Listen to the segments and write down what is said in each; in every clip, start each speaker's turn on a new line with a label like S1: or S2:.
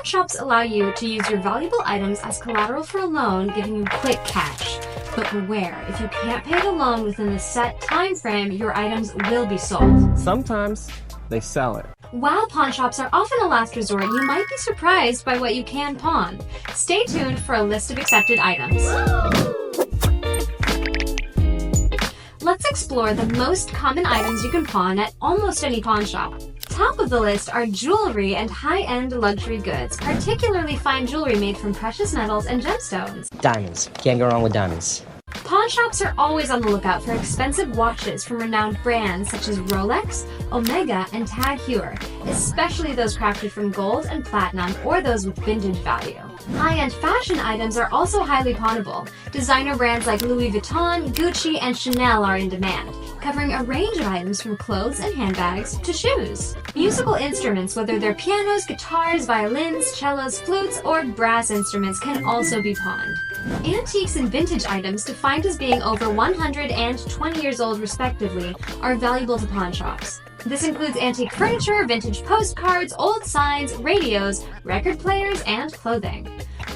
S1: shops allow you to use your valuable items as collateral for a loan, giving you quick cash. But beware, if you can't pay the loan within the set time frame, your items will be sold.
S2: Sometimes they sell it.
S1: While pawn shops are often a last resort, you might be surprised by what you can pawn. Stay tuned for a list of accepted items. Let's explore the most common items you can pawn at almost any pawn shop. Top of the list are jewelry and high-end luxury goods, particularly fine jewelry made from precious metals and gemstones.
S3: Diamonds. Can't go wrong with diamonds.
S1: Pawn shops are always on the lookout for expensive watches from renowned brands such as Rolex, Omega, and Tag Heuer, especially those crafted from gold and platinum or those with vintage value. High-end fashion items are also highly pawnable. Designer brands like Louis Vuitton, Gucci, and Chanel are in demand, covering a range of items from clothes and handbags to shoes. Musical instruments, whether they're pianos, guitars, violins, cellos, flutes, or brass instruments, can also be pawned. Antiques and vintage items, defined as being over 100 and 20 years old respectively, are valuable to pawn shops. This includes antique furniture, vintage postcards, old signs, radios, record players, and clothing.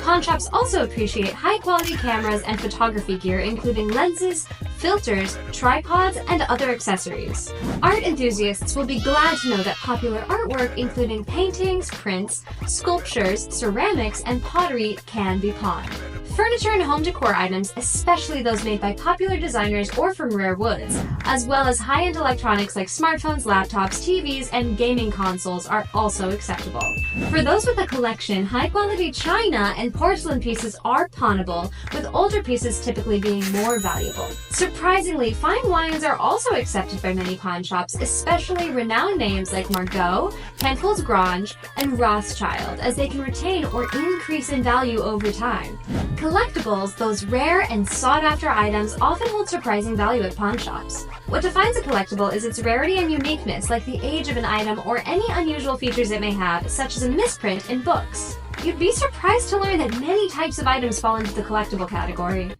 S1: Pawn shops also appreciate high-quality cameras and photography gear, including lenses, filters, tripods, and other accessories. Art enthusiasts will be glad to know that popular artwork, including paintings, prints, sculptures, ceramics, and pottery, can be pawned. Furniture and home decor items, especially those made by popular designers or from rare woods, as well as high-end electronics like smartphones, laptops, TVs, and gaming consoles are also acceptable. For those with a collection, high-quality china and porcelain pieces are pawnable, with older pieces typically being more valuable. Surprisingly, fine wines are also accepted by many pawn shops, especially renowned names like Margaux, Penfolds Grange, and Rothschild, as they can retain or increase in value over time. Collectibles, those rare and sought-after items, often hold surprising value at pawn shops. What defines a collectible is its rarity and uniqueness, like the age of an item or any unusual features it may have, such as a misprint in books. You'd be surprised to learn that many types of items fall into the collectible category.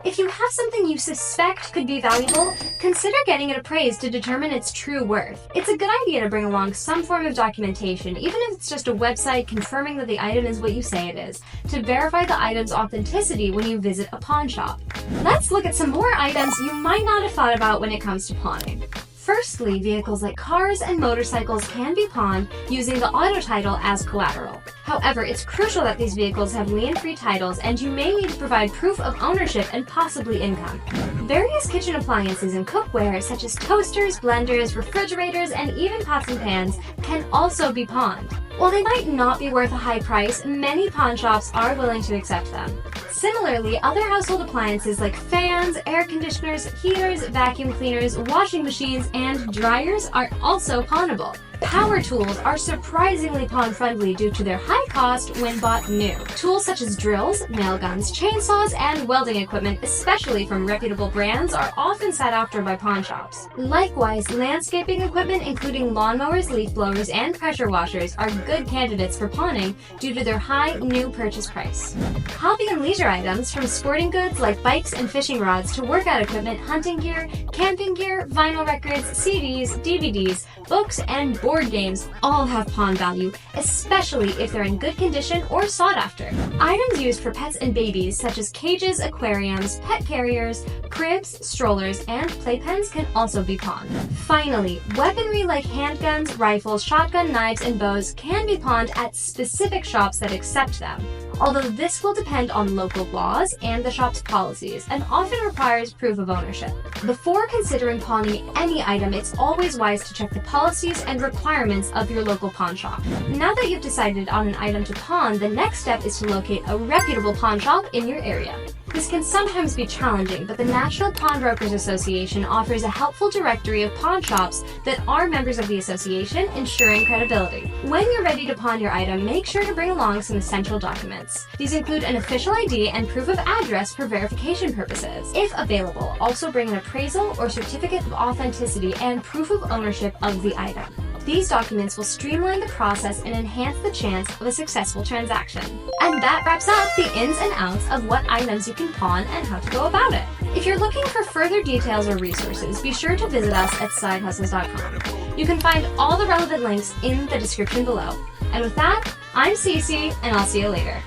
S1: If you have something you suspect could be valuable, consider getting it appraised to determine its true worth. It's a good idea to bring along some form of documentation, even if it's just a website confirming that the item is what you say it is, to verify the item's authenticity when you visit a pawn shop. Let's look at some more items you might not have thought about when it comes to pawning. Firstly, vehicles like cars and motorcycles can be pawned using the auto title as collateral. However, it's crucial that these vehicles have lien-free titles, and you may need to provide proof of ownership and possibly income. Various kitchen appliances and cookware, such as toasters, blenders, refrigerators, and even pots and pans, can also be pawned. While they might not be worth a high price, many pawn shops are willing to accept them. Similarly, other household appliances like fans, air conditioners, heaters, vacuum cleaners, washing machines, and dryers are also pawnable. Power tools are surprisingly pawn-friendly due to their high cost when bought new. Tools such as drills, nail guns, chainsaws, and welding equipment, especially from reputable brands, are often sought after by pawn shops. Likewise, landscaping equipment including lawnmowers, leaf blowers, and pressure washers are good candidates for pawning due to their high new purchase price. Hobby and leisure items, from sporting goods like bikes and fishing rods to workout equipment, hunting gear, camping gear, vinyl records, CDs, DVDs, books, and board games all have pawn value, especially if they're in good condition or sought after. Items used for pets and babies, such as cages, aquariums, pet carriers, cribs, strollers, and playpens, can also be pawned. Finally, weaponry like handguns, rifles, shotgun knives, and bows can be pawned at specific shops that accept them, although this will depend on local laws and the shop's policies, and often requires proof of ownership. Before considering pawning any item, it's always wise to check the policies and requirements of your local pawn shop. Now that you've decided on an item to pawn, the next step is to locate a reputable pawn shop in your area. This can sometimes be challenging, but the National Pawnbrokers Association offers a helpful directory of pawn shops that are members of the association, ensuring credibility. When you're ready to pawn your item, make sure to bring along some essential documents. These include an official ID and proof of address for verification purposes. If available, also bring an appraisal or certificate of authenticity and proof of ownership of the item. These documents will streamline the process and enhance the chance of a successful transaction. And that wraps up the ins and outs of what items you can pawn and how to go about it. If you're looking for further details or resources, be sure to visit us at sidehustles.com. You can find all the relevant links in the description below. And with that, I'm Cece, and I'll see you later.